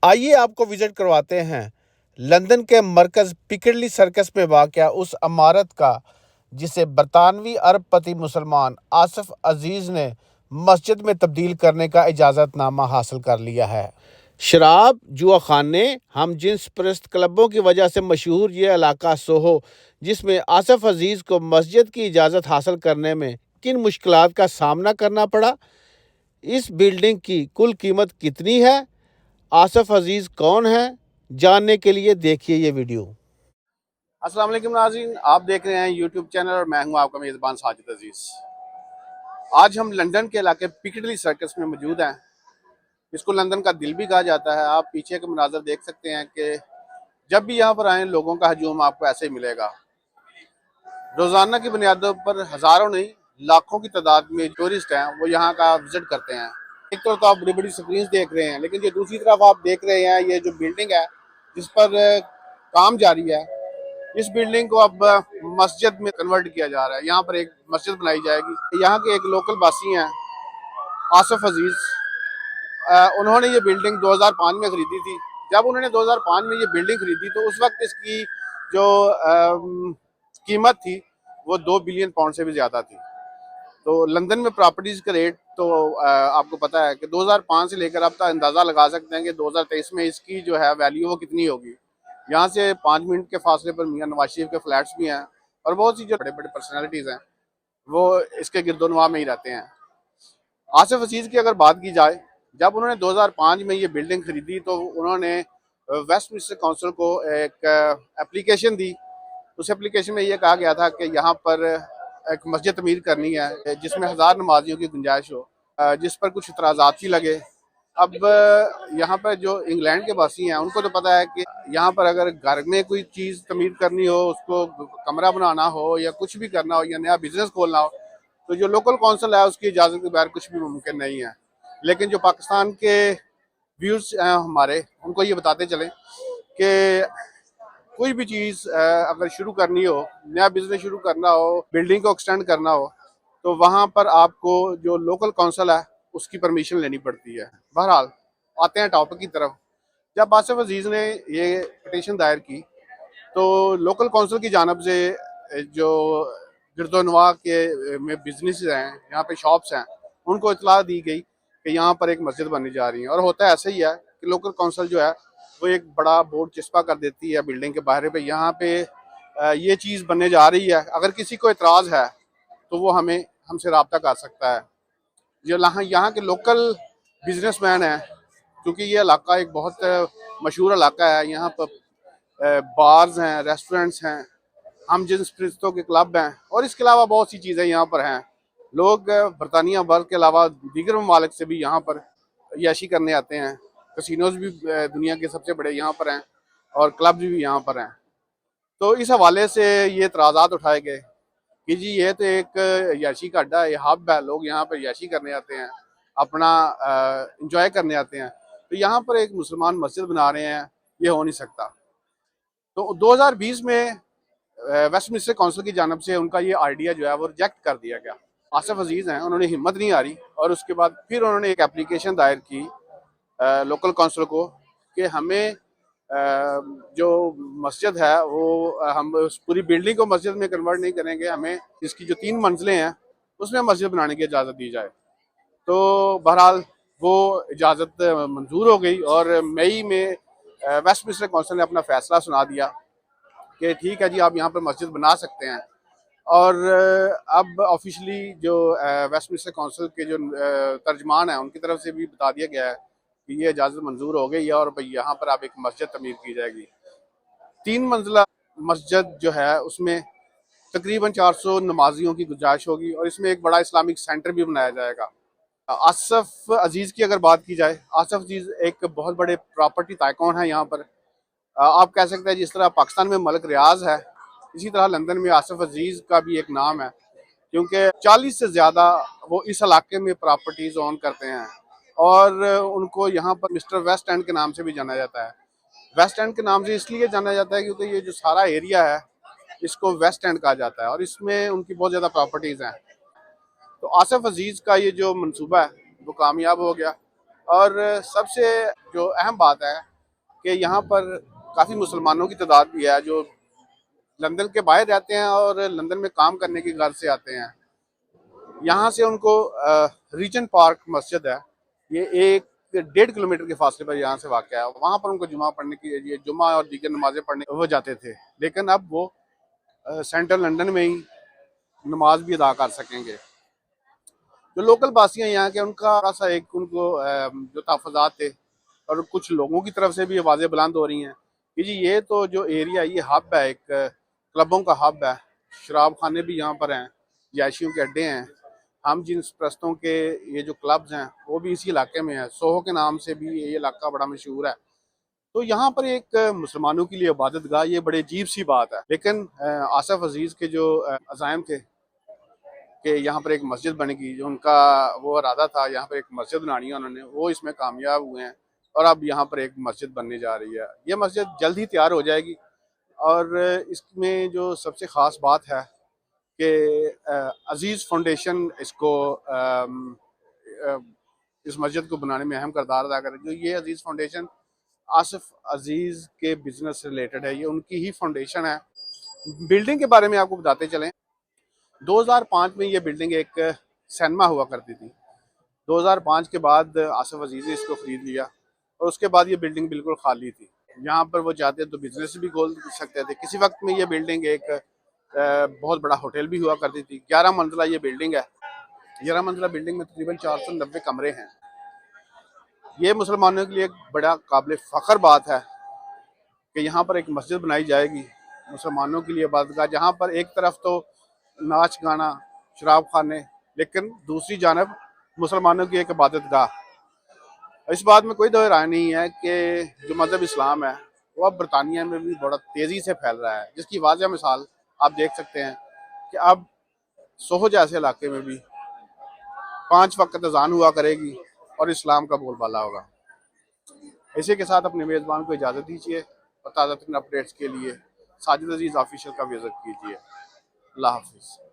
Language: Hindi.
आइए आपको विजिट करवाते हैं लंदन के मरकज़ पिccadilly सर्कस में वाक़या उस इमारत का जिसे बरतानवी अरबपति मुसलमान आसिफ अजीज़ ने मस्जिद में तब्दील करने का इजाज़तनामा हासिल कर लिया है। शराब, जुआ खाने, हम जिन्स परस्त क्लबों की वजह से मशहूर ये इलाका सोहो, जिसमें आसिफ अजीज़ को मस्जिद की इजाज़त हासिल करने में किन मुश्किलात का सामना करना पड़ा, इस बिल्डिंग की कुल कीमत कितनी है, आसिफ अजीज़ कौन है, जानने के लिए देखिए ये वीडियो। अस्सलाम वालेकुम नाज़रीन, आप देख रहे हैं यूट्यूब चैनल और मैं हूं आपका मेज़बान साजिद अजीज़। आज हम लंदन के इलाके पिccadilly सर्कस में मौजूद हैं। इसको लंदन का दिल भी कहा जाता है। आप पीछे के मनाज़र देख सकते हैं कि जब भी यहाँ पर आएँ लोगों का हजूम आपको ऐसे ही मिलेगा। रोज़ाना की बुनियादों पर हज़ारों नहीं लाखों की तादाद में टूरिस्ट हैं वो यहाँ का विजिट करते हैं। एक तरफ तो आप बड़ी बड़ी स्क्रीन देख रहे हैं, लेकिन ये दूसरी तरफ आप देख रहे हैं ये जो बिल्डिंग है जिस पर काम जारी है, इस बिल्डिंग को अब मस्जिद में कन्वर्ट किया जा रहा है। यहाँ पर एक मस्जिद बनाई जाएगी। यहाँ के एक लोकल वासी हैं आसिफ अजीज, उन्होंने ये बिल्डिंग 2005 में खरीदी थी। जब उन्होंने 2005 में ये बिल्डिंग खरीदी तो उस वक्त इसकी जो कीमत थी वो 2 बिलियन पाउंड से भी ज़्यादा थी। तो लंदन में प्रॉपर्टीज़ का रेट तो आपको पता है कि 2005 से लेकर अब तक अंदाज़ा लगा सकते हैं कि 2023 में इसकी जो है वैल्यू वो कितनी होगी। यहाँ से 5 मिनट के फासले पर मियाँ नवाज शरीफ के फ्लैट्स भी हैं और बहुत सी जो बड़े बड़े पर्सनैलिटीज़ हैं वो इसके गिरदोनवा में ही रहते हैं। आसिफ अजीज़ की अगर बात की जाए, जब उन्होंने 2005 में ये बिल्डिंग खरीदी तो उन्होंने वेस्टमिंस्टर काउंसिल को एक एप्लीकेशन दी। उस एप्लीकेशन में ये कहा गया था कि यहाँ पर एक मस्जिद तमीर करनी है जिसमें 1000 नमाजियों की गुंजाइश हो, जिस पर कुछ इतराज़ात भी लगे। अब यहाँ पर जो इंग्लैंड के वासी हैं उनको तो पता है कि यहाँ पर अगर घर में कोई चीज़ तमीर करनी हो, उसको कमरा बनाना हो या कुछ भी करना हो या नया बिजनेस खोलना हो, तो जो लोकल कौंसिल है उसकी इजाज़त के बगैर कुछ भी मुमकिन नहीं है। लेकिन जो पाकिस्तान के व्यूज़ हैं हमारे, उनको ये बताते चलें कि कोई भी चीज़ अगर शुरू करनी हो, नया बिजनेस शुरू करना हो, बिल्डिंग को एक्सटेंड करना हो, तो वहाँ पर आपको जो लोकल काउंसिल है उसकी परमिशन लेनी पड़ती है। बहरहाल आते हैं टॉपिक की तरफ। जब आसिफ अजीज़ ने ये पिटीशन दायर की तो लोकल काउंसिल की जानब से जो गिरदोनवा के में बिजनेस हैं, यहाँ पे शॉप्स हैं, उनको इतला दी गई कि यहाँ पर एक मस्जिद बनने जा रही है। और होता ऐसा ही है कि लोकल काउंसिल जो है वो एक बड़ा बोर्ड चिस्पा कर देती है बिल्डिंग के बाहर पे, यहाँ पे ये चीज़ बनने जा रही है। अगर किसी को एतराज़ है तो वो हमें हमसे रब्ता कर सकता है। जो यहाँ के लोकल बिजनेसमैन हैं, क्योंकि ये इलाका एक बहुत मशहूर इलाका है, यहाँ पर बार्स हैं, रेस्टोरेंट्स हैं, हम जिन्स फरिश्तों के क्लब हैं और इसके अलावा बहुत सी चीज़ें यहाँ पर हैं। लोग बरतानिया वर्ग के अलावा दीगर ममालिक से भी यहाँ पर याशी करने आते हैं। कसिनोज भी दुनिया के सबसे बड़े यहाँ पर हैं और क्लब्स भी यहाँ पर हैं। तो इस हवाले से ये एतराज़ात उठाए गए कि जी ये तो एक याशी का अड्डा है, हब है, लोग यहाँ पर याशी करने आते हैं, अपना इंजॉय करने आते हैं, तो यहाँ पर एक मुसलमान मस्जिद बना रहे हैं, ये हो नहीं सकता। तो 2020 में वेस्टमिंस्टर काउंसिल की जानब से उनका ये आइडिया जो है वो रिजेक्ट कर दिया गया। आसिफ अजीज़ हैं, उन्होंने हिम्मत नहीं हारी और उसके बाद फिर उन्होंने एक एप्लीकेशन दायर की लोकल काउंसिल को कि हमें जो मस्जिद है वो हम उस पूरी बिल्डिंग को मस्जिद में कन्वर्ट नहीं करेंगे, हमें इसकी जो 3 मंजिलें हैं उसमें मस्जिद बनाने की इजाज़त दी जाए। तो बहरहाल वो इजाज़त मंजूर हो गई और मई में वेस्टमिंस्टर काउंसिल ने अपना फैसला सुना दिया कि ठीक है जी, आप यहाँ पर मस्जिद बना सकते हैं। और अब ऑफिशियली जो वेस्टमिंस्टर काउंसिल के जो तर्जमान हैं उनकी तरफ से भी बता दिया गया है कि ये इजाज़त मंजूर हो गई है और भाई यहाँ पर अब एक मस्जिद तमीर की जाएगी। 3 मंजिला मस्जिद जो है उसमें तकरीबन 400 नमाजियों की गुंजाइश होगी और इसमें एक बड़ा इस्लामिक सेंटर भी बनाया जाएगा। आसिफ अजीज़ की अगर बात की जाए, आसिफ अजीज़ एक बहुत बड़े प्रॉपर्टी टाइकून है यहाँ पर। आप कह सकते हैं जिस तरह पाकिस्तान में मलिक रियाज है, इसी तरह लंदन में आसिफ अजीज़ का भी एक नाम है, क्योंकि 40 से ज़्यादा वो इस इलाके में प्रॉपर्टीज़ ओन करते हैं और उनको यहाँ पर मिस्टर वेस्ट एंड के नाम से भी जाना जाता है। वेस्ट एंड के नाम से इसलिए जाना जाता है क्योंकि ये जो सारा एरिया है इसको वेस्ट एंड कहा जाता है और इसमें उनकी बहुत ज़्यादा प्रॉपर्टीज़ हैं। तो आसिफ अजीज़ का ये जो मंसूबा है वो कामयाब हो गया और सबसे जो अहम बात है कि यहाँ पर काफ़ी मुसलमानों की तादाद भी है जो लंदन के बाहर रहते हैं और लंदन में काम करने की गर्ज से आते हैं। यहाँ से उनको रीजन पार्क मस्जिद है, ये 1 से 1.5 किलोमीटर के फासले पर यहाँ से वाक़ है। वहाँ पर उनको जुमा पढ़ने की, ये जुमा और दीगर नमाज़ें पढ़ने वो जाते थे, लेकिन अब वो सेंट्रल लंदन में ही नमाज भी अदा कर सकेंगे। जो लोकल बासियाँ यहाँ के, उनका थोड़ा सा एक उनको जो तहफ़्फ़ुज़ात थे और कुछ लोगों की तरफ से भी आवाज़ें बुलंद हो रही हैं कि जी ये तो जो एरिया, ये हब है, एक क्लबों का हब है, शराब खाने भी यहाँ पर हैं, रिहायशियों के अड्डे हैं। हम जिन प्रस्तों के ये जो क्लब्स हैं वो भी इसी इलाके में हैं। सोहो के नाम से भी ये इलाका बड़ा मशहूर है। तो यहाँ पर एक मुसलमानों के लिए इबादत गाह, ये बड़ी अजीब सी बात है। लेकिन आसिफ अजीज़ के जो अज़ाइम थे कि यहाँ पर एक मस्जिद बनेगी, जो उनका वो इरादा था यहाँ पर एक मस्जिद बनानी है उन्होंने, वो इसमें कामयाब हुए हैं और अब यहाँ पर एक मस्जिद बनने जा रही है। ये मस्जिद जल्द ही तैयार हो जाएगी और इसमें जो सबसे ख़ास बात है कि अजीज़ फाउंडेशन इसको इस मस्जिद को बनाने में अहम किरदार अदा कर रही है। जो ये अजीज़ फाउंडेशन आसिफ अजीज़ के बिजनेस से रिलेटेड है, ये उनकी ही फाउंडेशन है। बिल्डिंग के बारे में आपको बताते चलें, 2005 में ये बिल्डिंग एक सिनेमा हुआ करती थी। 2005 के बाद आसिफ अजीज़ ने इसको खरीद लिया और उसके बाद ये बिल्डिंग बिल्कुल खाली थी। यहाँ पर वो चाहते तो बिजनेस भी खोल सकते थे। किसी वक्त में ये बिल्डिंग एक बहुत बड़ा होटल भी हुआ करती थी। 11 मंजिला ये बिल्डिंग है। 11 मंजिला बिल्डिंग में तकरीबन 490 कमरे हैं। ये मुसलमानों के लिए एक बड़ा काबिल फ़ख्र बात है कि यहाँ पर एक मस्जिद बनाई जाएगी मुसलमानों के लिए इबादतगाह, जहाँ पर एक तरफ तो नाच गाना, शराब खाने, लेकिन दूसरी जानब मुसलमानों की एक इबादतगाह। इस बात में कोई दो राय नहीं है कि जो मज़हब इस्लाम है वो अब बरतानिया में भी बड़ा तेज़ी से फैल रहा है, जिसकी वाज़ह मिसाल आप देख सकते हैं कि अब सोहो जैसे इलाके में भी 5 वक्त अज़ान हुआ करेगी और इस्लाम का बोलबाला होगा। इसी के साथ अपने मेज़बान को इजाज़त दीजिए और ताज़ा तरीन अपडेट्स के लिए साजिद अजीज़ ऑफिशियल का विज़िट कीजिए। अल्लाह हाफ़िज़।